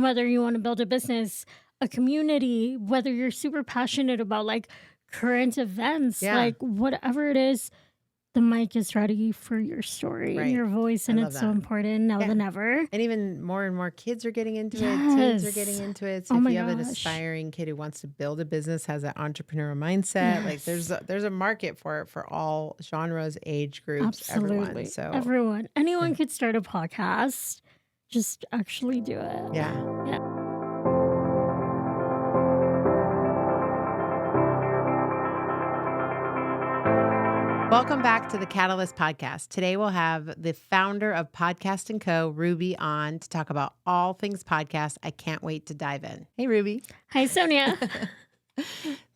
whether you want to build a business, a community, whether you're super passionate about like current events, Yeah. like whatever it is, the mic is ready for your story and Right. your voice, I and love it's so that. important now Yeah. than ever. And even more and more kids are getting into it. Teens are getting Yes. into it. So Oh if my you have an gosh. aspiring kid who wants to build a business, has that entrepreneurial mindset, like Yes. there's a market for it for all genres, age groups, everyone. Absolutely. So Everyone. Anyone Yeah. could start a podcast. Just actually do it. yeah. Yeah. Welcome back to the Catalyst Podcast. Today we'll have the founder of Podcast & Co, Ruby, on to talk about all things podcast. I can't wait to dive in. Hey, Ruby. Hi, Sonia.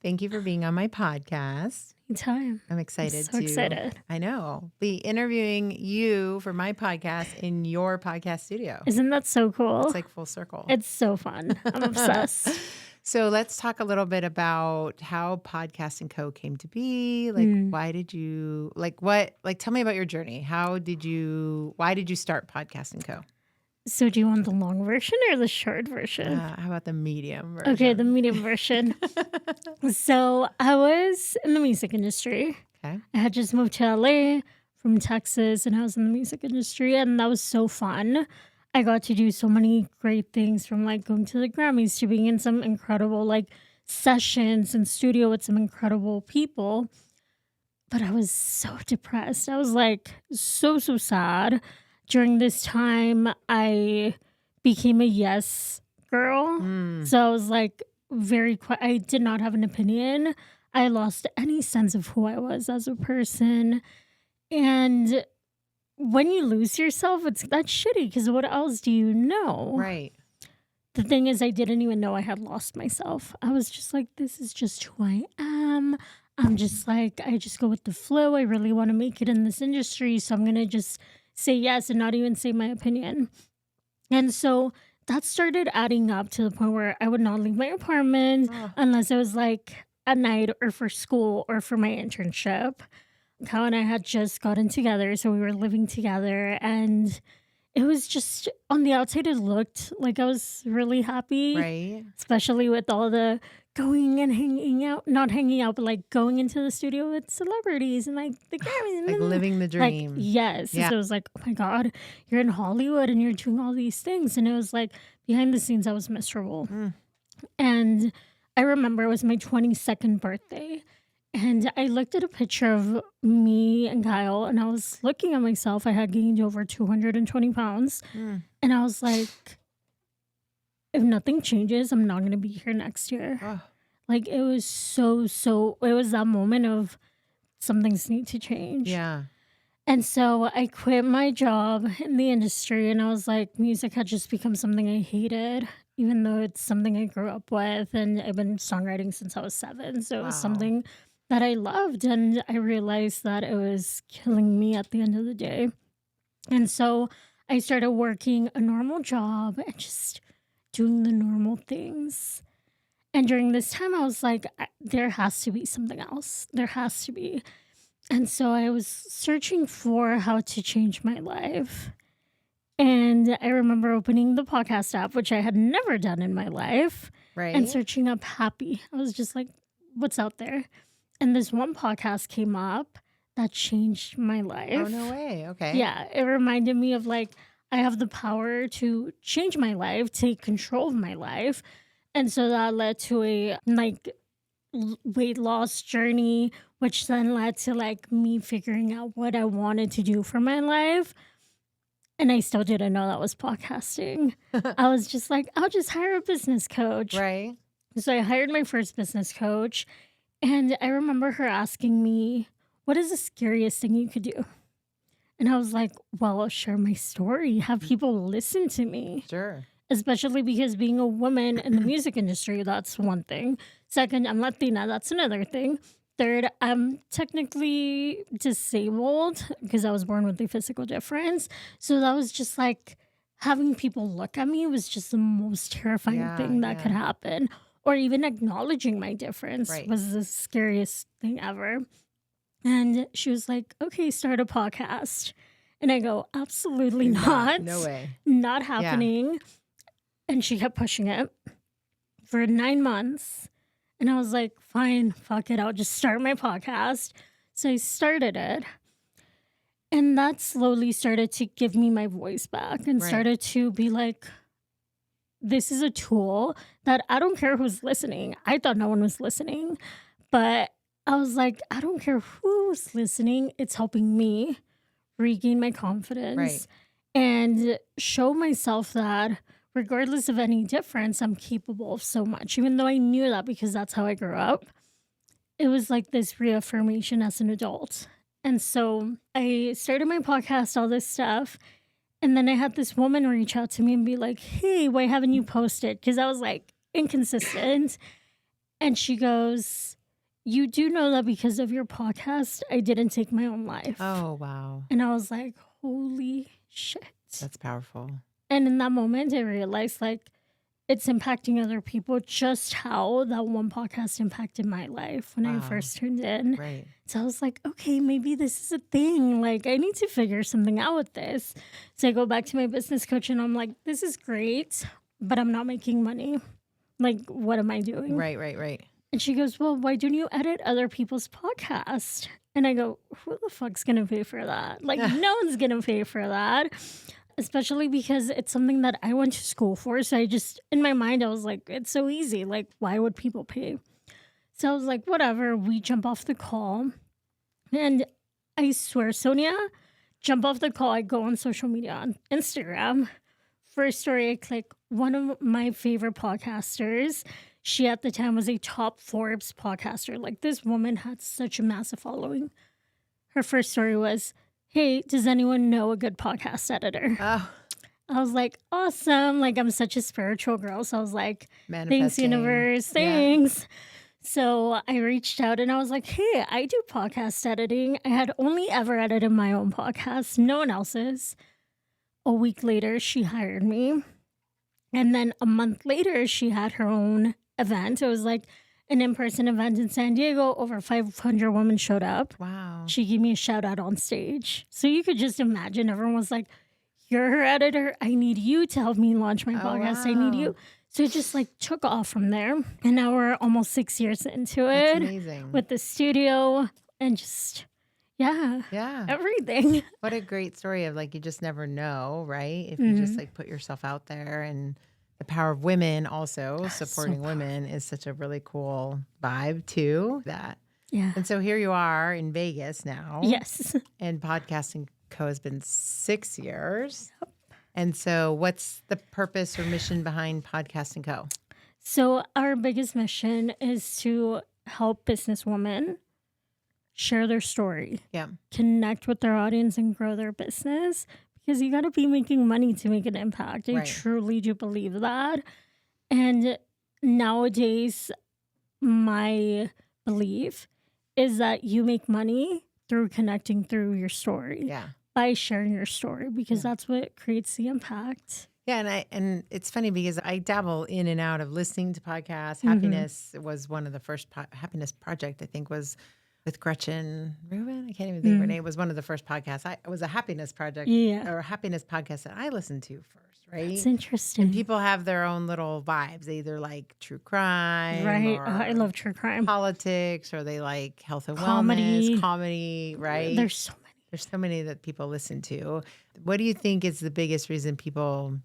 Thank you for being on my podcast. Anytime. I'm excited so excited. I know, be interviewing you for my podcast in your podcast studio. Isn't that so cool? It's like full circle. It's so fun. I'm obsessed. So let's talk a little bit about how Podcast & Co came to be. Like, why did you, tell me about your journey. Why did you start Podcast & Co? So do you want the long version or the short version? How about the medium version? Okay, the medium version. So I was in the music industry. Okay. I had just moved to LA from Texas, and I was in the music industry, and that was so fun. I got to do so many great things, from like going to the Grammys to being in some incredible like sessions and studio with some incredible people. But I was so depressed. I was like so sad. During this time, I became a yes girl. So I was like very quiet. I did not have an opinion. I lost any sense of who I was as a person. And when you lose yourself, that's shitty, because what else do you know? Right. The thing is, I didn't even know I had lost myself. I was just like, this is just who I am. I'm just like, I just go with the flow. I really want to make it in this industry, so I'm going to just say yes and not even say my opinion. And so that started adding up to the point where I would not leave my apartment unless it was like at night or for school or for my internship. Kyle and I had just gotten together, so we were living together, and it was just, on the outside, it looked like I was really happy. Right. Especially with all the going and hanging out, not hanging out, but like going into the studio with celebrities and like the Grammys. Like living the dream. Like, yes. Yeah. So it was like, oh my God, you're in Hollywood and you're doing all these things. And it was like, behind the scenes, I was miserable. And I remember it was my 22nd birthday. And I looked at a picture of me and Kyle, and I was looking at myself. I had gained over 220 pounds. And I was like, if nothing changes, I'm not going to be here next year. Like, it was it was that moment of some things need to change. Yeah. And so I quit my job in the industry, and I was like, music had just become something I hated, even though it's something I grew up with, and I've been songwriting since I was 7. So it was something that I loved, and I realized that it was killing me at the end of the day. And so I started working a normal job and just doing the normal things. And during this time, I was like, there has to be something else. There has to be. And so I was searching for how to change my life. And I remember opening the podcast app, which I had never done in my life, and searching up happy. I was just like, what's out there? And this one podcast came up that changed my life. Oh, no way. Okay. Yeah. It reminded me of like, I have the power to change my life, take control of my life. And so that led to a like weight loss journey, which then led to like me figuring out what I wanted to do for my life. And I still didn't know that was podcasting. I was just like, I'll just hire a business coach. Right. So I hired my first business coach. And I remember her asking me, what is the scariest thing you could do? And I was like, well, I'll share my story, have people listen to me. Sure. Especially because being a woman in the music industry, that's one thing. Second, I'm Latina, that's another thing. Third, I'm technically disabled because I was born with a physical difference. So that was just like, having people look at me was just the most terrifying thing that could happen. Or even acknowledging my difference was the scariest thing ever. And she was like, okay, start a podcast. And I go, absolutely not. No way. Not happening. And she kept pushing it for 9 months. And I was like, fine, fuck it. I'll just start my podcast. So I started it. And that slowly started to give me my voice back and Right. started to be like, this is a tool that I don't care who's listening. I thought no one was listening, but I was like, I don't care who's listening. It's helping me regain my confidence Right. and show myself that regardless of any difference, I'm capable of so much, even though I knew that because that's how I grew up. It was like this reaffirmation as an adult. And so I started my podcast, all this stuff. And then I had this woman reach out to me and be like, hey, why haven't you posted? Because I was like inconsistent. And she goes, you do know that because of your podcast, I didn't take my own life. Oh, wow. And I was like, holy shit. That's powerful. And in that moment, I realized like it's impacting other people just how that one podcast impacted my life when I Wow. first tuned in. Right. So I was like, okay, maybe this is a thing. Like, I need to figure something out with this. So I go back to my business coach and I'm like, this is great, but I'm not making money. Like, what am I doing? Right, right, right. And she goes, well, why don't you edit other people's podcast? And I go, who the fuck's going to pay for that? Like, no one's going to pay for that. Especially because it's something that I went to school for. So I just, in my mind, I was like, it's so easy. Like, why would people pay? So I was like, whatever. We jump off the call. And I swear, Sonia, jump off the call. I go on social media, on Instagram. First story, I click one of my favorite podcasters. She at the time was a top Forbes podcaster. Like, this woman had such a massive following. Her first story was, hey, does anyone know a good podcast editor? Oh, I was like, awesome. Like, I'm such a spiritual girl. So I was like, thanks, manifesting. universe. Yeah. Thanks. So I reached out and I was like, hey, I do podcast editing. I had only ever edited my own podcast, no one else's. A week later, she hired me. And then a month later, she had her own event. It was like an in-person event in San Diego. Over 500 women showed up. Wow. She gave me a shout out on stage. So you could just imagine everyone was like, you're her editor. I need you to help me launch my podcast. I need wow. you. So it just like took off from there. And now we're almost 6 years into That's it amazing. with the studio and just, yeah, Yeah. everything. What a great story of like, you just never know, right? If you just Mhm. like put yourself out there, and the power of women also supporting powerful. women is such a really cool vibe too. That. Yeah. And so here you are in Vegas now. Yes. And Podcasting Co. has been 6 years. And so what's the purpose or mission behind Podcasting Co.? So our biggest mission is to help businesswomen share their story, Yeah. connect with their audience and grow their business, because you got to be making money to make an impact. I Right. truly do believe that. And nowadays, my belief is that you make money through connecting through your story, Yeah. by sharing your story, because Yeah. that's what creates the impact. Yeah, and it's funny because I dabble in and out of listening to podcasts. Mhm. Happiness was one of the first Happiness Project, I think, was with Gretchen Rubin. I can't even think of her name. It was one of the first podcasts. It was a happiness project Yeah. or a happiness podcast that I listened to first, right? It's And interesting. people have their own little vibes. They either like true crime, Right. or I love true crime. politics, or they like health and Comedy. wellness, comedy, right? There's so many. There's so many that people listen to. What do you think is the biggest reason people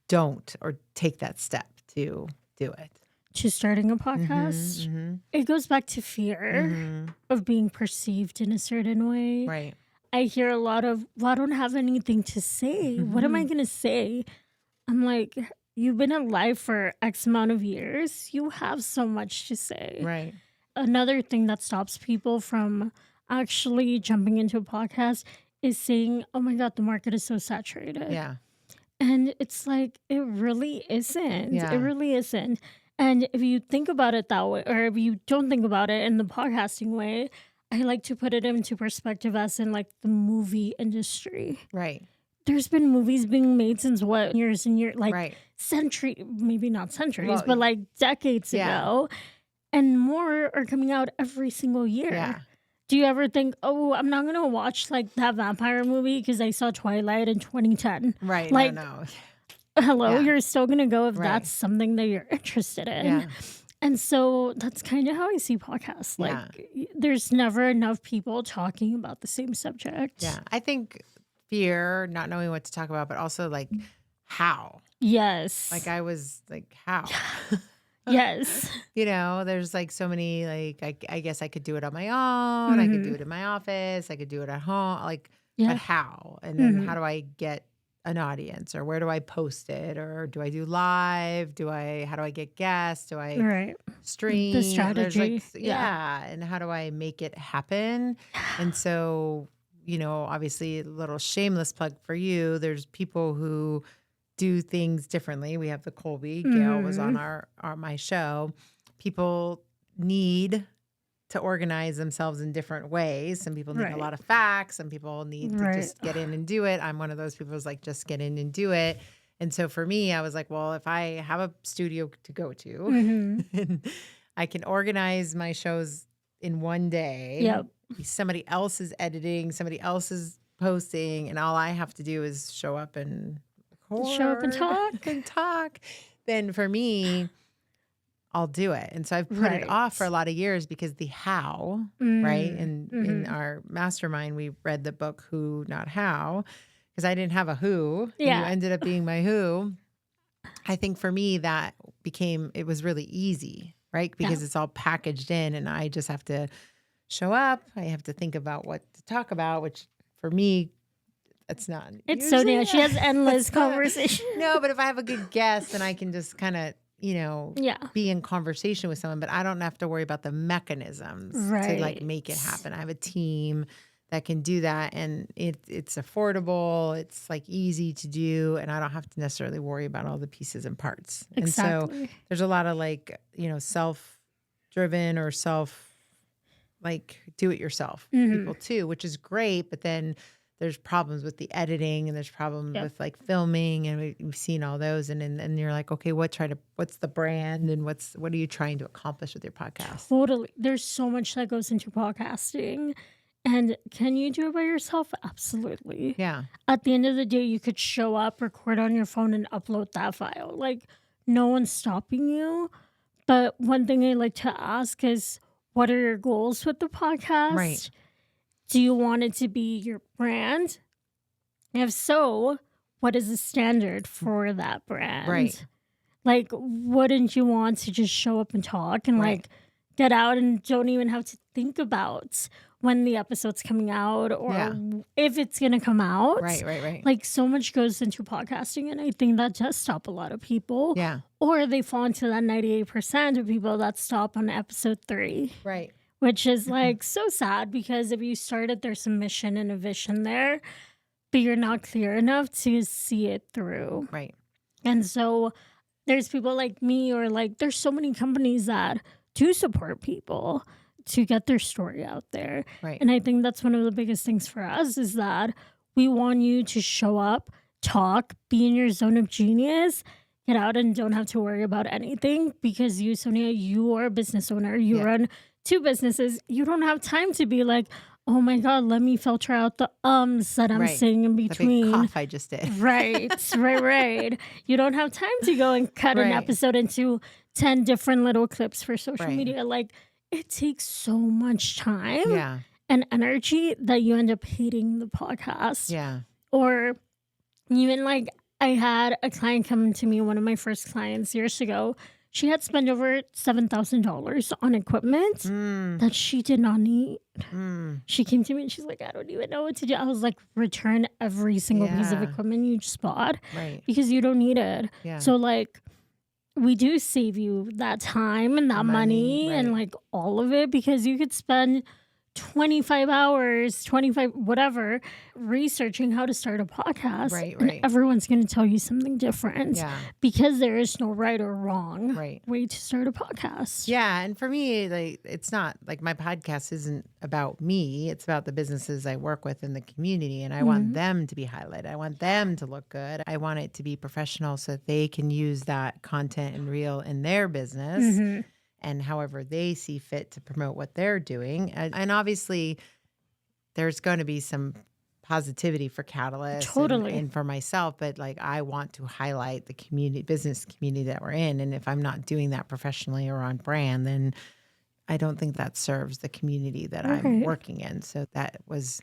don't or take that step to do it? To starting a podcast, Mm-hmm, it goes back to fear mm-hmm. of being perceived in a certain way. Right. I hear a lot of, well, I don't have anything to say. What am I Mm-hmm. going to say? I'm like, you've been alive for X amount of years. You have so much to say. Right. Another thing that stops people from actually jumping into a podcast is saying, oh my God, the market is so saturated. Yeah. And it's like, it really isn't. Yeah. It really isn't. And if you think about it that way, or if you don't think about it in the podcasting way, I like to put it into perspective as in like the movie industry. Right. There's been movies being made since what, years and years, like Right. century, maybe not centuries, Well, but like decades yeah. ago. And more are coming out every single year. Yeah. Do you ever think, oh, I'm not going to watch like that vampire movie because I saw Twilight in 2010? Right. Like, no. hello, Yeah. you're still gonna go if Right. that's something that you're interested in. Yeah. And so that's kind of how I see podcasts. Like, Yeah. there's never enough people talking about the same subject. Yeah. I think fear, not knowing what to talk about, but also like how. Like Yes. I was like, how? Yes. There's like so many, like, I guess I could do it on my own. I could do Hmm. it in my office. I could do it at home. Like, but Yeah. how? And then Hmm. how do I get an audience, or where do I post it? Or do I do live? How do I get guests? Do I Right. The stream? There's like, strategy. Yeah. yeah. And how do I make it happen? And so, obviously a little shameless plug for you. There's people who do things differently. We have the Colby. Gail was on Hmm. my show. People need to organize themselves in different ways. Some people need a Right. lot of facts. Some people need to Right. just get in and do it. I'm one of those people who's like, just get in and do it. And so for me, I was like, well, if I have a studio to go to Hmm. and I can organize my shows in one day, Yep. somebody else is editing, somebody else is posting, and all I have to do is show up and Show up and record talk. and talk, then for me, I'll do it. And so I've put it Right. off for a lot of years because the how, right? And in Mm-hmm. our mastermind, we read the book Who, Not How, because I didn't have a who, and you Yeah. ended up being my who. I think for me, it was really easy, right? Yeah. Because it's all packaged in, and I just have to show up. I have to think about what to talk about, which for me, that's not It's usually. Sonia. She has endless That's not- conversation. No, but if I have a good guest, then I can just kind of, Yeah. be in conversation with someone, but I don't have to worry about the mechanisms to like make it happen. I have a team that can do that, and it's affordable. It's like easy to do, and I don't have to necessarily worry about all the pieces and parts. And so Exactly. there's a lot of like, self-driven or like do it yourself people too, which is great. But then there's problems with the editing, and there's problems Yep. with like filming, and we've seen all those. And you're like, okay, what's the brand, and what are you trying to accomplish with your podcast? Totally. There's so much that goes into podcasting. And can you do it by yourself? Absolutely. Yeah. At the end of the day, you could show up, record on your phone, and upload that file. Like, no one's stopping you. But one thing I like to ask is, what are your goals with the podcast? Right. Do you want it to be your brand? If so, what is the standard for that brand? Right. Like, wouldn't you want to just show up and talk and Right. like get out and don't even have to think about when the episode's coming out or Yeah. if it's going to come out? Right. Like, so much goes into podcasting, and I think that does stop a lot of people. Yeah. Or they fall into that 98% of people that stop on episode 3. Right. Which is like so sad, because if you started, there's a mission and a vision there, but you're not clear enough to see it through. Right. And so there's people like me, or like there's so many companies that do support people to get their story out there. Right. And I think that's one of the biggest things for us, is that we want you to show up, talk, be in your zone of genius, get out, and don't have to worry about anything, because you, Sonia, you are a business owner. You Yeah. run 2 businesses. You don't have time to be like, oh my God, let me filter out the that I'm Right. saying in The big between. cough I just did. Right. You don't have time to go and cut an Right. episode into 10 different little clips for social Right. media. Like, it takes so much time Yeah. and energy that you end up hating the podcast. Yeah. Or even like, I had a client come to me, one of my first clients years ago. She had spent over $7,000 on equipment that she did not need. She came to me and she's like, I don't even know what to do. I was like, return every single piece of Yeah. equipment you just bought, Right. because you don't need it. Yeah. So like, we do save you that time and that money and Right. like all of it, because you could spend 25 hours, 25, whatever, researching how to start a podcast. Right. And everyone's going to tell you something different, Yeah. because there is no right or wrong Right. way to start a podcast. Yeah. And for me, like, it's not like my podcast isn't about me. It's about the businesses I work with in the community. And I want them to be highlighted. I want them to look good. I want it to be professional so that they can use that content and reel in their business and however they see fit to promote what they're doing. And obviously, there's going to be some positivity for Catalyst Totally. and for myself, but like I want to highlight the community, business community that we're in. And if I'm not doing that professionally or on brand, then I don't think that serves the community that I'm Right. working in. So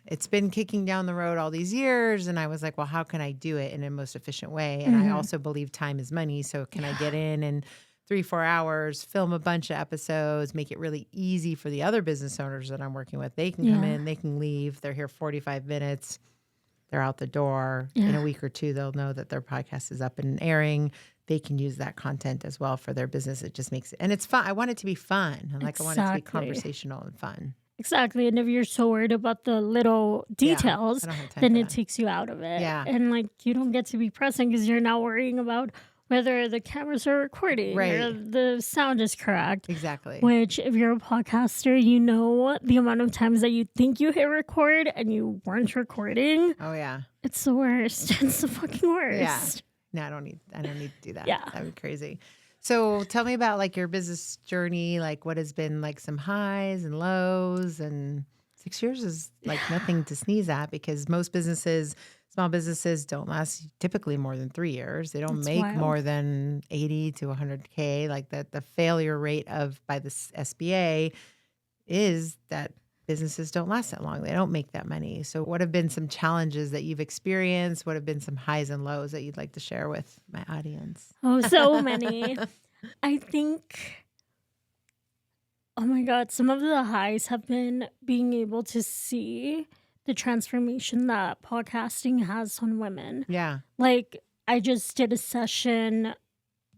it's been kicking down the road all these years. And I was like, well, how can I do it in a most efficient way? And I Mhm. also believe time is money. So can I get in and 3-4 hours, film a bunch of episodes, make it really easy for the other business owners that I'm working with? They can come Yeah. in, they can leave. They're here 45 minutes. They're out the door. In Yeah. a week or two, they'll know that their podcast is up and airing. They can use that content as well for their business. It just makes it, and it's fun. I want it to be fun. I want it to be Exactly. conversational and fun. Exactly. And if you're so worried about the little Yeah. details, I don't have time then for it that. takes you out of it. Yeah. And like you don't get to be present because you're not worrying about whether the cameras are recording or Right. the sound is correct. Exactly. Which, if you're a podcaster, you know the amount of times that you think you hit record and you weren't recording. Oh yeah. It's the worst. It's the fucking worst. Yeah. No, I don't need to do that. Yeah. That'd be crazy. So tell me about like your business journey. Like what has been like some highs and lows, and 6 years is like nothing to sneeze at because most businesses, small businesses don't last typically more than 3 years. They don't It's make wild. more than 80 to 100K. Like that, the failure rate by the SBA is that businesses don't last that long. They don't make that money. So what have been some challenges that you've experienced? What have been some highs and lows that you'd like to share with my audience? Oh, so many. I think, oh my God, some of the highs have been being able to see the transformation that podcasting has on women. Yeah. Like, I just did a session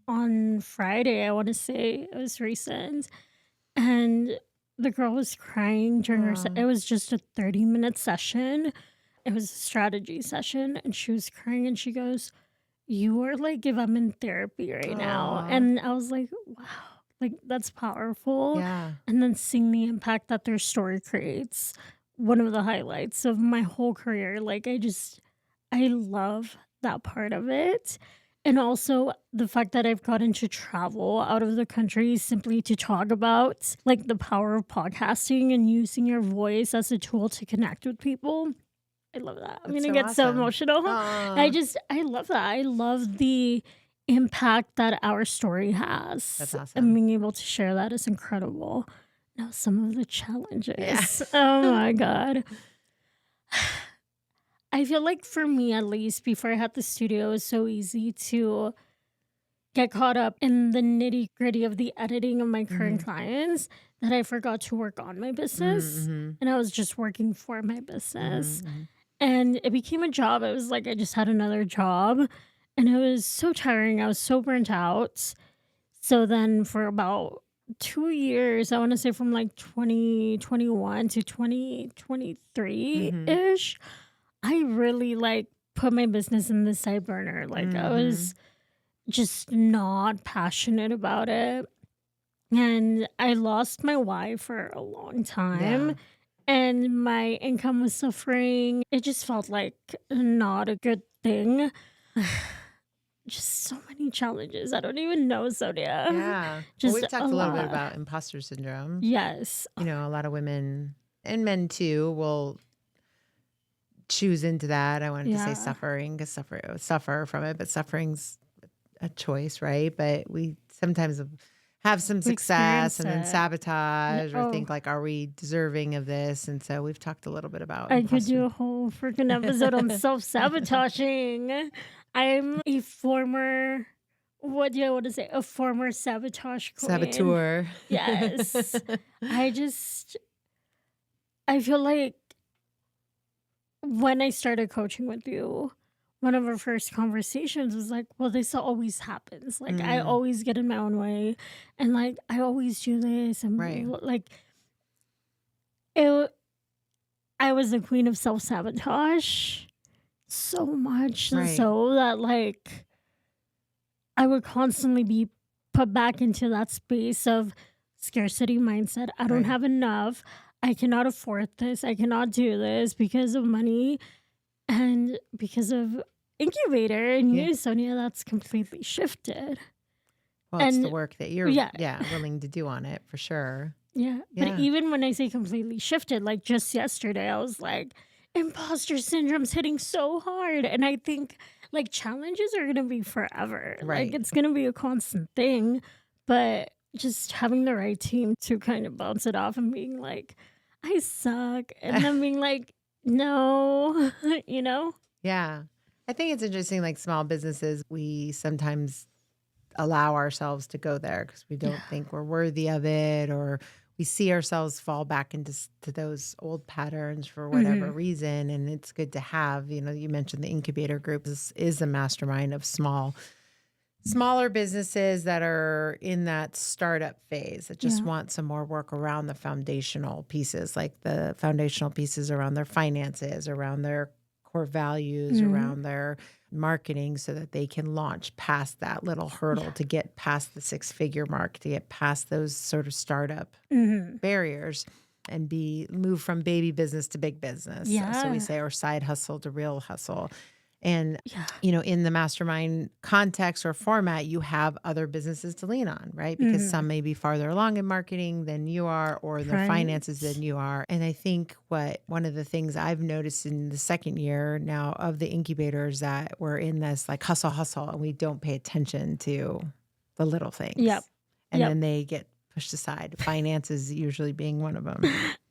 on Friday, I want to say it was recent, and the girl was crying during it was just a 30-minute session. It was a strategy session, and she was crying, and she goes, "You are like if I'm in therapy right now." Aw. And I was like, wow, like that's powerful. Yeah. And then seeing the impact that their story creates, one of the highlights of my whole career. Like I love that part of it. And also the fact that I've gotten to travel out of the country simply to talk about like the power of podcasting and using your voice as a tool to connect with people. I love that. I'm That's gonna so get so awesome. emotional. Aw. I love that. I love the impact that our story has. That's And awesome. being able to share that is incredible. Now, some of the challenges. Yeah. Oh my God. I feel like for me, at least, before I had the studio, it was so easy to get caught up in the nitty gritty of the editing of my current clients that I forgot to work on my business. Mm-hmm. And I was just working for my business. Mm-hmm. And it became a job. It was like I just had another job. And it was so tiring. I was so burnt out. So then for about 2 years, I want to say from like 2021 to 2023-ish, I really like put my business in the side burner. Like I was just not passionate about it. And I lost my why for a long time. Yeah. And my income was suffering. It just felt like not a good thing. Just so many challenges. I don't even know, Sonia. Yeah. Just We've talked a little bit lot. about imposter syndrome. Yes. You know, a lot of women and men too will choose into that. I wanted to say Yeah. suffering because suffer from it, but suffering's a choice, right? But we sometimes have some success and then experience it. sabotage or Oh. think like, are we deserving of this? And so we've talked a little bit about I could imposter. do a whole freaking episode on self-sabotaging. I'm a former, what do I want to say? A former sabotage queen. Saboteur. Yes. I feel like when I started coaching with you, one of our first conversations was like, well, this always happens. Like, I always get in my own way. And like, I always do this. And Right. like, I was the queen of self-sabotage so much. Right. So that like, I would constantly be put back into that space of scarcity mindset. I don't Right. have enough. I cannot afford this. I cannot do this because of money and because of incubator. And Yeah. you, Sonia, that's completely shifted. Well, it's the And- work that you're yeah. willing to do on it for sure. Yeah. Yeah. But even when I say completely shifted, like just yesterday, I was like, imposter syndrome's hitting so hard. And I think like challenges are going to be forever. Like Right. it's going to be a constant thing. But just having the right team to kind of bounce it off and being like, I suck. And then being like, no, you know? Yeah. I think it's interesting, like small businesses, we sometimes allow ourselves to go there because we Yeah. don't think we're worthy of it, or we see ourselves fall back into to those old patterns for whatever Hmm. reason. And it's good to have, you mentioned the incubator group is a mastermind of smaller businesses that are in that startup phase that just Yeah. want some more work around the foundational pieces, like the foundational pieces around their finances, around their core values, Hmm. around their marketing, so that they can launch past that little hurdle Yeah. to get past the six-figure mark, to get past those sort of startup Hmm. barriers and be move from baby business to big business. So we Yeah. say, or side hustle to real hustle. And, Yeah. in the mastermind context or format, you have other businesses to lean on, right? Because Hmm. some may be farther along in marketing than you are, or in their finances than Right. you are. And I think one of the things I've noticed in the second year now of the incubators, that we're in this like hustle, and we don't pay attention to the little Yep. things. And Yep. then they get pushed aside. Finances usually being one of them.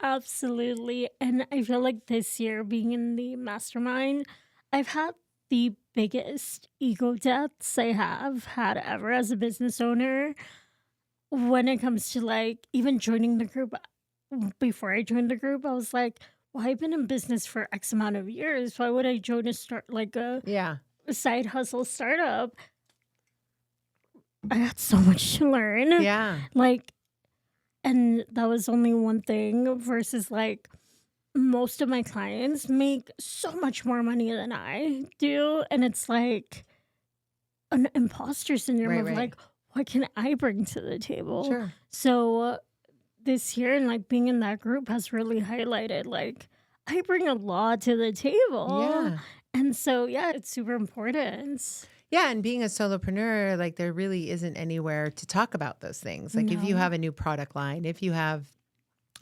Absolutely. And I feel like this year being in the mastermind, I've had the biggest ego deaths I have had ever as a business owner when it comes to like even joining the group. Before I joined the group, I was like, well, I've been in business for X amount of years. Why would I join a start like Yeah. a side hustle startup? I had so much to learn. Yeah. Like, and that was only one thing versus like most of my clients make so much more money than I do. And it's like an imposter syndrome Right, of right. like, what can I bring to the table? Sure. So this year and like being in that group has really highlighted like, I bring a lot to the table. Yeah. And so, yeah, it's super important. Yeah, and being a solopreneur, like there really isn't anywhere to talk about those things. Like if you No. have a new product line, if you have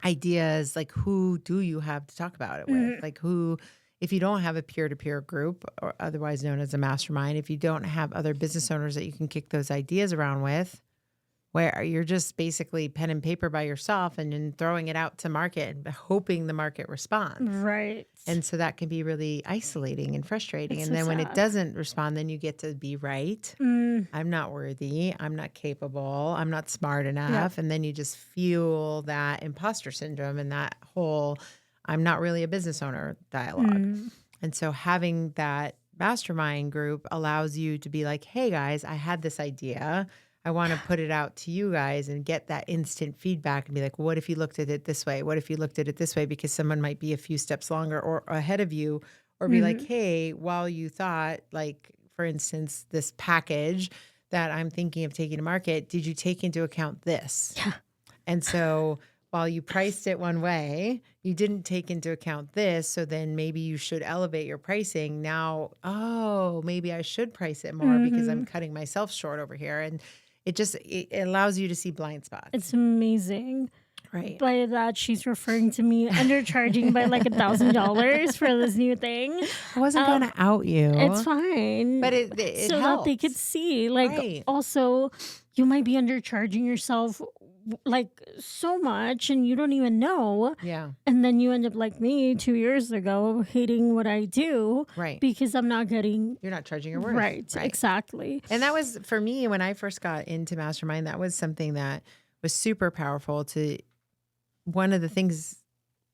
ideas, like who do you have to talk about it with? Mhm. Like who, if you don't have a peer-to-peer group, or otherwise known as a mastermind, if you don't have other business owners that you can kick those ideas around with, where you're just basically pen and paper by yourself and then throwing it out to market and hoping the market responds. Right. And so that can be really isolating and frustrating. It's And so then when it sad. doesn't respond, then you get to be right. Mm, I'm not worthy. I'm not capable. I'm not smart yep. enough. And then you just fuel that imposter syndrome and that whole I'm not really a business owner dialogue. Mm. And so having that mastermind group allows you to be like, hey guys, I had this idea. I want to put it out to you guys and get that instant feedback and be like, what if you looked at it this way? What if you looked at it this way? Because someone might be a few steps longer or ahead of you, or be like, Mhm. hey, while you thought, like, for instance, this package that I'm thinking of taking to market, did you take into account this? Yeah. And so while you priced it one way, you didn't take into account this. So then maybe you should elevate your pricing. Now, oh, maybe I should price it more because I'm Mhm. cutting myself short over here. And it allows you to see blind spots. It's amazing. Right. By that, she's referring to me undercharging by like $1,000 for this new thing. I wasn't going Um, to out it's you, but fine, it so that they could helps. see. Like, Right. also, you might be undercharging yourself like so much, and you don't even know. Yeah. And then you end up like me 2 years ago, hating what I do Right. because I'm not getting You're not charging your worth. right. Right. Exactly. And that was for me when I first got into Mastermind, that was something that was super powerful. To one of the things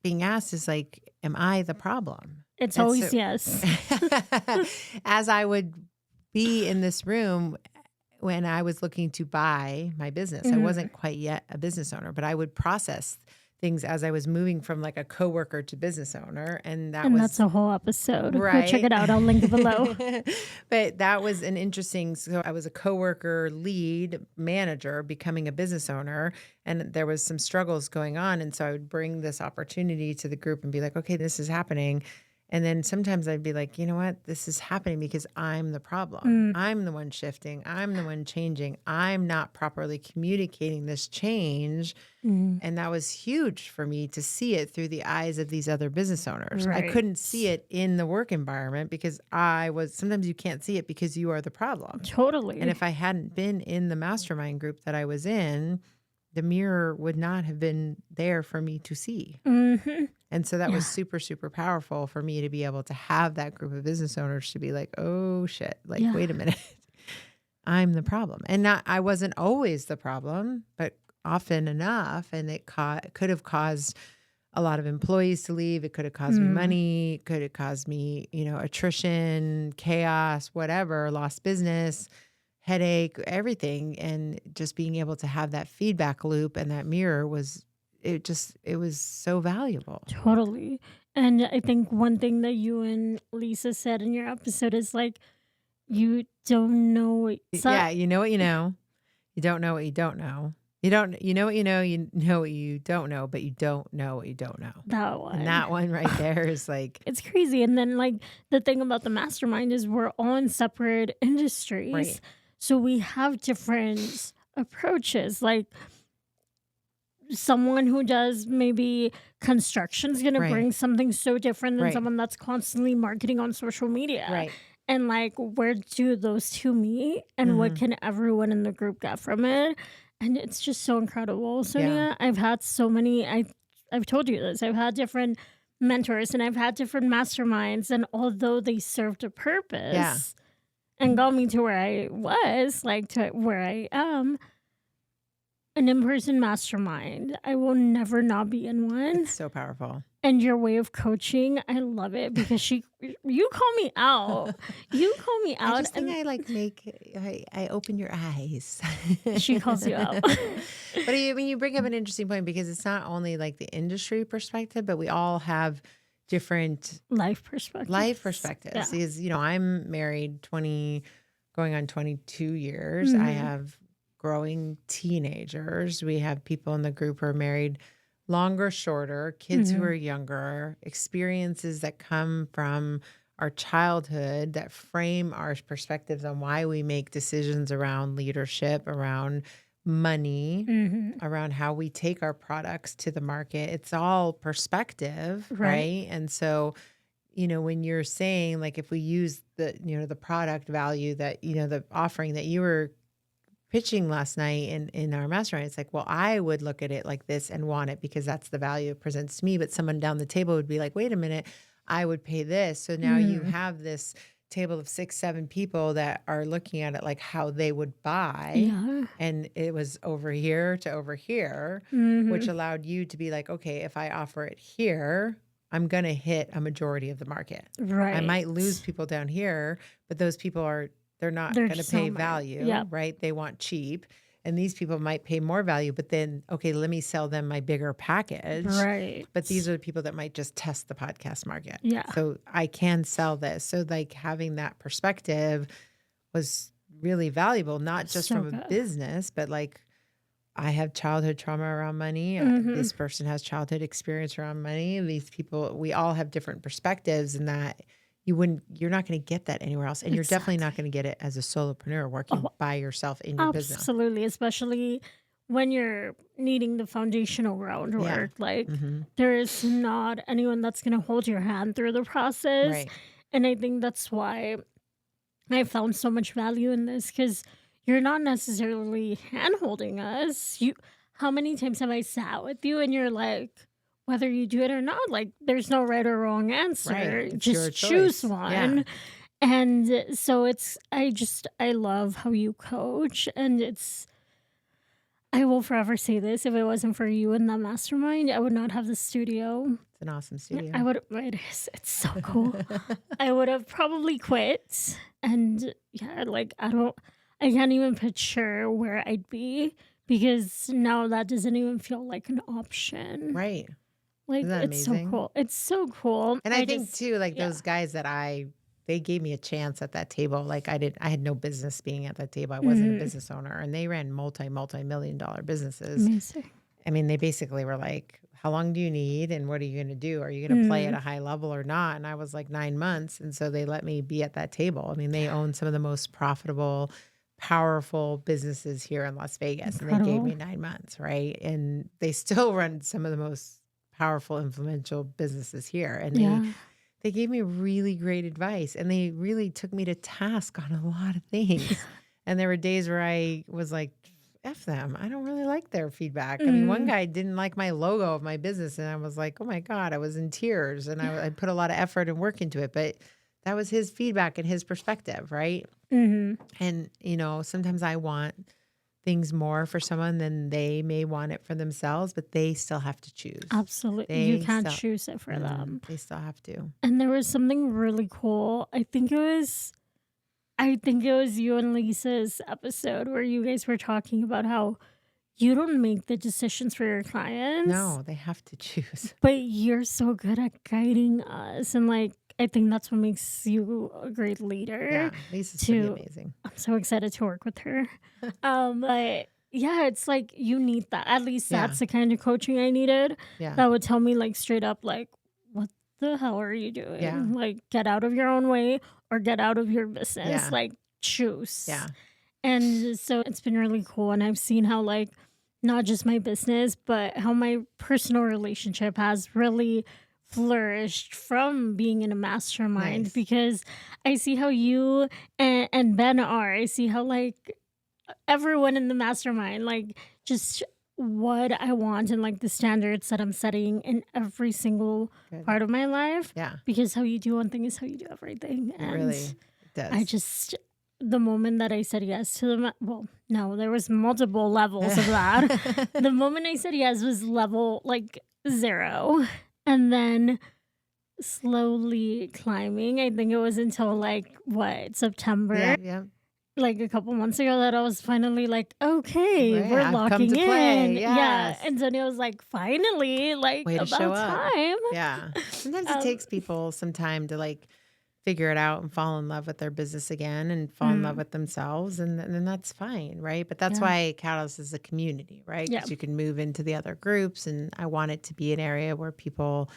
being asked is like, am I the problem? It's And always so yes. as I would be in this room when I was looking to buy my business, I Mhm. wasn't quite yet a business owner, but I would process things as I was moving from like a coworker to business owner. And that And that's was a whole episode. Go check right. it out. I'll link it below. But that was an interesting, so I was a coworker lead manager becoming a business owner, and there was some struggles going on. And so I would bring this opportunity to the group and be like, okay, this is happening. And then sometimes I'd be like, you know what? This is happening because I'm the problem. Mm, I'm the one shifting. I'm the one changing. I'm not properly communicating this change. mm, And that was huge for me to see it through the eyes of these other business owners. I right. couldn't see it in the work environment because sometimes you can't see it because you are the problem. And Totally. if I hadn't been in the mastermind group that I was in, the mirror would not have been there for me to see. Hmm. And so that was Yeah. super, super powerful for me to be able to have that group of business owners to be like, oh shit, like, Yeah. wait a minute, I'm the problem. And I wasn't always the problem, but often enough. And it could have caused a lot of employees to leave. It could have caused me Mm, money. It could have caused me, attrition, chaos, whatever, lost business, headache, everything. And just being able to have that feedback loop and that mirror it was so valuable. totally. And I think one thing that you and Lisa said in your episode is like, you don't know. Yeah, you know what you know. You don't know what you don't know. You know what you know what you don't know, but you don't know what you don't know. That And one. that one right there is like, It's crazy. And then, like, the thing about the mastermind is we're all in separate right, industries. So we have different approaches. Like, someone who does maybe construction is going to right, bring something so different than right, someone that's constantly marketing on social media. right. And, like, where do those two meet? And what Hmm. can everyone in the group get from it? And it's just so incredible. Yeah, Sonia, I've had so many, I've told you this, I've had different mentors and I've had different masterminds. And although they served a yeah. purpose and got me to where I was, like to where I am, an in-person mastermind, I will never not be in one. It's so powerful. And your way of coaching, I love it because you call me out. You call me I out just think and I open your eyes. she calls you out. But you bring up an interesting point because it's not only like the industry perspective, but we all have different Life perspective. life perspectives. Yeah. Because, I'm married 20, going on 22 years. I Mhm. have growing teenagers. We have people in the group who are married longer, shorter, kids who Mhm. are younger, experiences that come from our childhood that frame our perspectives on why we make decisions around leadership, around money, Mhm. around how we take our products to the market. It's all perspective, Right. right? And so, when you're saying like if we use the product value that, the offering that you were pitching last night in our mastermind, it's like, well, I would look at it like this and want it because that's the value it presents to me. But someone down the table would be like, wait a minute, I would pay this. So now you Mhm. have this table of 6, 7 people that are looking at it like how they would buy. Yeah. And it was over here to over here, which Mhm. allowed you to be like, okay, if I offer it here, I'm going to hit a majority of the market. I Right. might lose people down here, but those people they're not They're going to just pay somewhere. value, Yep. right? They want cheap. And these people might pay more value, but then, okay, let me sell them my bigger package. Right. But these are the people that might just test the podcast market. Yeah. So I can sell this. So, like, having that perspective was really valuable, not just So from a good. business, but like, I have childhood trauma around money. Mhm. This person has childhood experience around money. These people, we all have different perspectives, and that you're not going to get that anywhere else. And you're definitely not Exactly. going to get it as a solopreneur working Oh, by yourself in your business. absolutely, especially when you're needing the foundational Yeah. groundwork. Like, Hmm. there is not anyone that's going to hold your hand through the process. Right. And I think that's why I found so much value in this because you're not necessarily hand holding us. How many times have I sat with you and you're like, whether you do it or not, like, there's no right or wrong Right. answer. It's your Just choose choice. Yeah. one. And so I love how you coach. And I will forever say this, if it wasn't for you and that mastermind, I would not have the studio. It's an awesome I studio. would, it is, it's so cool. I would have probably quit. And yeah, like, I can't even picture where I'd be because now that doesn't even feel like an option. Right. Like, Isn't that it's so amazing? cool. It's so cool. And I think too, like Yeah. those guys they gave me a chance at that table. Like I had no business being at that table. I wasn't a Mhm. business owner, and they ran multi-million dollar businesses. Amazing. I mean, they basically were like, how long do you need and what are you going to do? Are you going to play at Mm. a high level or not? And I was like 9 months. And so they let me be at that table. I mean, they own some of the most profitable, powerful businesses here in Las Vegas. And they gave Incredible. me 9 months, right? And they still run some of the most powerful, influential businesses here. And Yeah. they gave me really great advice and they really took me to task on a lot of things. And there were days where I was like, F them. I don't really like their feedback. I mean, one Mm. guy didn't like my logo of my business. And I was like, oh my God, I was in tears. And I put a lot of effort and work into it. But that was his feedback and his perspective, right? Mhm. And, sometimes I want things more for someone than they may want it for themselves, but they still have to choose. Absolutely. You They can't still, choose it for them. they still have to. And there was something really cool. I think it was you and Lisa's episode where you guys were talking about how you don't make the decisions for your clients, No, they have to choose. but you're so good at guiding us. And like, I think that's what makes you a great leader. Yeah, Lisa's pretty To amazing. I'm so excited to work with her. But yeah, it's like you need that. At least Yeah, that's the kind of coaching I needed. yeah, That would tell me like straight up, like, what the hell are you yeah, doing? Like, get out of your own way or get out of your business. yeah, Like, choose. yeah. And so it's been really cool. And I've seen how, like, not just my business, but how my personal relationship has really flourished from being in a mastermind Nice. because I see how you and Ben are. I see how, like, everyone in the mastermind, like, just what I want and like the standards that I'm setting in every single Good. part of my life Yeah, because how you do one thing is how you do everything. it And really I does. just, the moment that I said yes to them, well, no, there was multiple levels of that. The moment I said yes was level like 0. And then slowly climbing. I think it was until like what, September, Yeah, yeah. like a couple months ago that I was finally like, okay, Right, we're I've come locking to in. play. Yeah. Yes. And Sonia was like, finally, like Way to show about up. time. Yeah. Sometimes it um, takes people some time to like figure it out and fall in love with their business again and fall in love mm, with themselves. And then that's fine. Right. But that's yeah. why Catalyst is a community, right? Yeah. Because you can move into the other groups. And I want it to be an area where people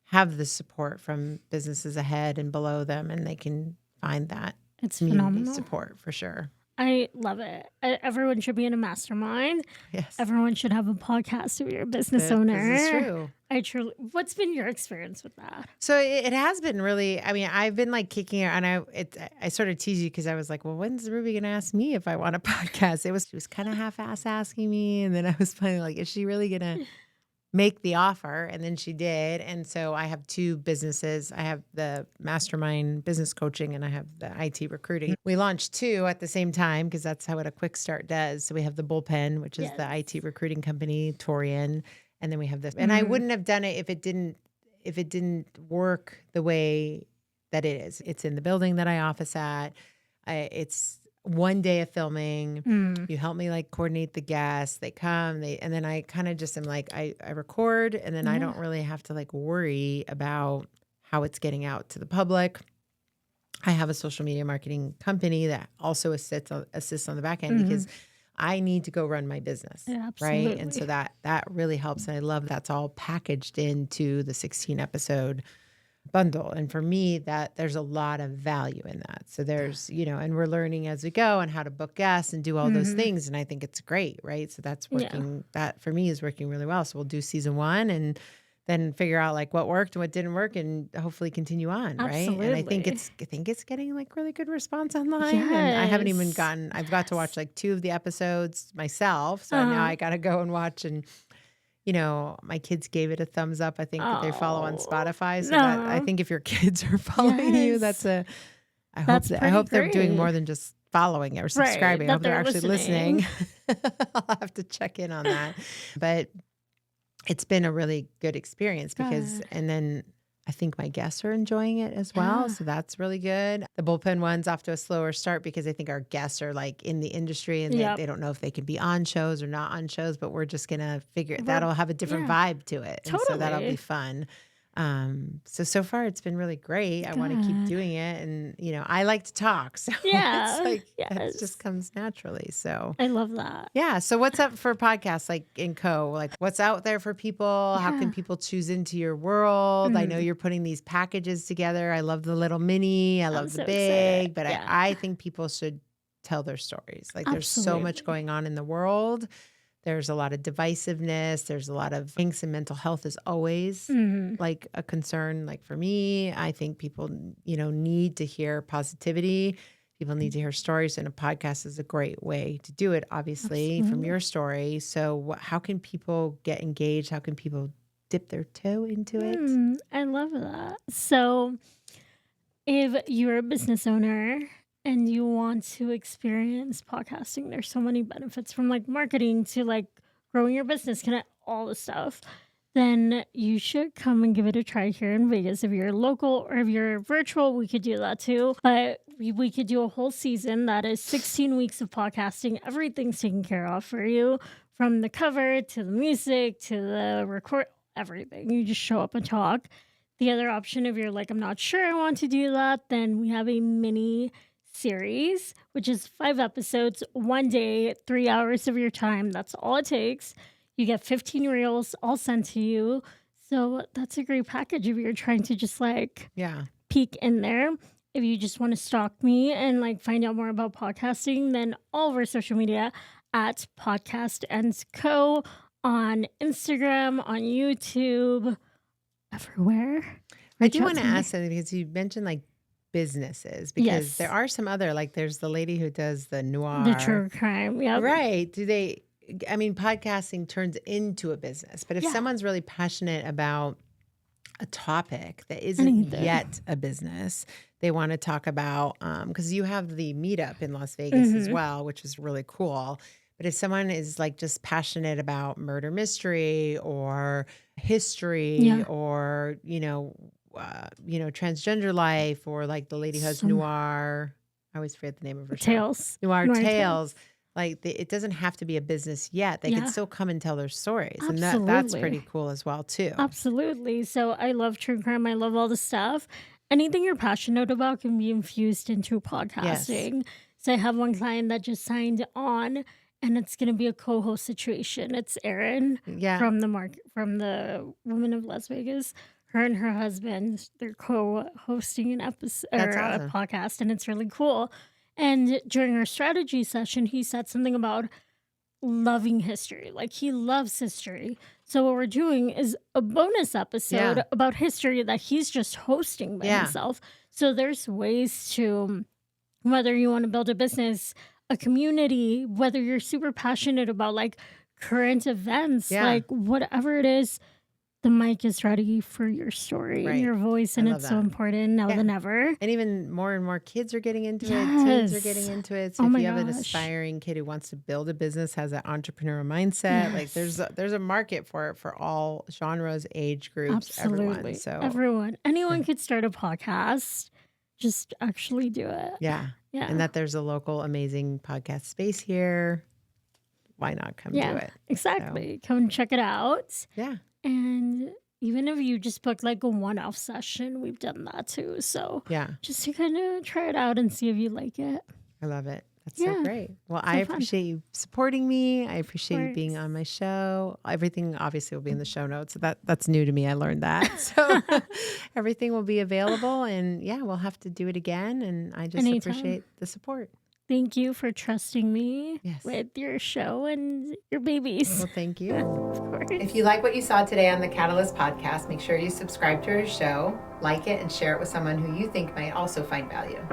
have the support from businesses ahead and below them and they can find that It's community phenomenal. support for sure. I love it. Everyone should be in a mastermind. Yes. Everyone should have a podcast if you're a business This is owner. true. I truly. What's been your experience with that? So it has been really. I mean, I've been like kicking it, and I sort of tease you because I was like, well, when's Ruby gonna ask me if I want a podcast? She was kind of half-ass asking me, and then I was finally like, is she really gonna make the offer? And then she did, and so I have two businesses. I have the Mastermind business coaching, and I have the IT recruiting. We launched two at the same time because that's how a quick start does. So we have the Bullpen, which is Yes. the IT recruiting company, Torian. And then we have this, and I Mhm. wouldn't have done it if it didn't work the way that it is. It's in the building that I office at. It's one day of filming. Mm. You help me like coordinate the guests. They come, and then I kind of just am like, I record, and then I Yeah. don't really have to like worry about how it's getting out to the public. I have a social media marketing company that also assists on the back end because I need to go run my business, Yeah, right? And so absolutely. that really helps. And I love that's all packaged into the 16 episode bundle. And for me, that there's a lot of value in that. So there's, and we're learning as we go and how to book guests and do all those Mhm. things. And I think it's great, right? So that's Yeah. working, that for me is working really well. So we'll do season 1 and then figure out like what worked and what didn't work and hopefully continue on, right? And I think Absolutely. it's getting like really good response online. And I haven't even Yes. I've got to watch Yes. like 2 of the episodes myself. So now Uh-huh. I got to go and watch, and my kids gave it a thumbs up. I think that they follow on Oh, Spotify. So that I no. think if your kids are following you, Yes. That's I pretty hope they're doing great. more than just following it or Right. subscribing. I That hope they're they're actually listening. listening. I'll have to check in on that. But it's been a really good experience because, Good. and then I think my guests are enjoying it as well. Yeah. So that's really good. The Bullpen one's off to a slower start because I think our guests are like in the industry and Yep. they don't know if they can be on shows or not on shows, but we're just going to figure We're that'll have a different yeah. vibe to it. And so that'll be Totally. fun. So far it's been really great. I want to keep Good. doing it. And, I like to talk. So it's Yeah. like, it just Yes. comes naturally. So I love that. yeah. So what's up for podcasts like in Co? Like what's out there for people? How can Yeah. people choose into your world? I know Mm. you're putting these packages together. I love the little mini. I I'm love the so excited. big, but Yeah. I think people should tell their stories. Like there's so much Absolutely. going on in the world. There's a lot of divisiveness. There's a lot of things, and mental health is always Mm. like a concern. Like for me, I think people, need to hear positivity. People need to hear stories, and a podcast is a great way to do it, obviously, from Absolutely. your story. So, how can people get engaged? How can people dip their toe into it? I love that. So, if you're a business owner and you want to experience podcasting, there's so many benefits from like marketing to like growing your business, connect all the stuff. Then you should come and give it a try here in Vegas. If you're local or if you're virtual, we could do that too. But we could do a whole season that is 16 weeks of podcasting. Everything's taken care of for you from the cover to the music to the record, everything. You just show up and talk. The other option, if you're like, I'm not sure I want to do that, then we have a mini series, which is 5 episodes, one day, 3 hours of your time. That's all it takes. You get 15 reels all sent to you. So that's a great package if you're trying to just like Yeah. peek in there. If you just want to stalk me and like find out more about podcasting, then all of our social media at Podcast and Co on Instagram, on YouTube, everywhere. I Reach do out want to to me. ask something because you mentioned like businesses, because there Yes, are some other, like there's the lady who does the the noir. true crime. Yep. Right. I mean, podcasting turns into a business, but if Yeah. someone's really passionate about a topic that isn't Anything. yet a business, they want to talk about, because you have the meetup in Las Vegas as Hmm. well, which is really cool. But if someone is like just passionate about murder mystery or history Yeah. or, transgender life, or like the lady who has Some noir, I always forget the name of her show, tales. Noir Noir tales. Tales. Like it doesn't have to be a business yet. They could Yeah. still come and tell their stories, and that's pretty Absolutely. cool as well too. Absolutely. So I love true crime. I love all the stuff. Anything you're passionate about can be infused into Yes. podcasting. So I have one client that just signed on, and it's going to be a co-host situation. It's Erin Yeah. from the Women of Las Vegas. Her and her husband, they're co-hosting an episode or That's a awesome. podcast, and it's really cool. And during our strategy session, he said something about loving history. Like he loves history. So what we're doing is a bonus episode Yeah. about history that he's just hosting by Yeah. himself. So there's ways to, whether you want to build a business, a community, whether you're super passionate about like current events, Yeah. like whatever it is, the mic is ready for your story and Right. your voice, I and love it's so that. important now Yeah. than ever. And even more and more kids are getting into it. Teens are getting Yes. into it. So Oh if my you have an gosh. aspiring kid who wants to build a business, has that entrepreneurial mindset, like Yes. there's a market for it for all genres, age groups, everyone. Absolutely. So Everyone. yeah. Anyone could start a podcast. Just actually do it. Yeah. Yeah. And that there's a local amazing podcast space here. Why not come do Yeah. it? So Exactly. Come check it out. yeah. And even if you just book like a one-off session, we've done that too. So Yeah. just to kind of try it out and see if you like it. I love it. That's so Yeah. great. Well, I So fun. appreciate you supporting me. I Of appreciate you being course. on my show. Everything obviously will be in the show notes. So that's new to me. I learned that. So everything will be available, and yeah, we'll have to do it again. And I just Anytime. appreciate the support. Thank you for trusting me Yes. with your show and your babies. Well, thank you. Of course. If you like what you saw today on the Catalyst podcast, make sure you subscribe to our show, like it, and share it with someone who you think might also find value.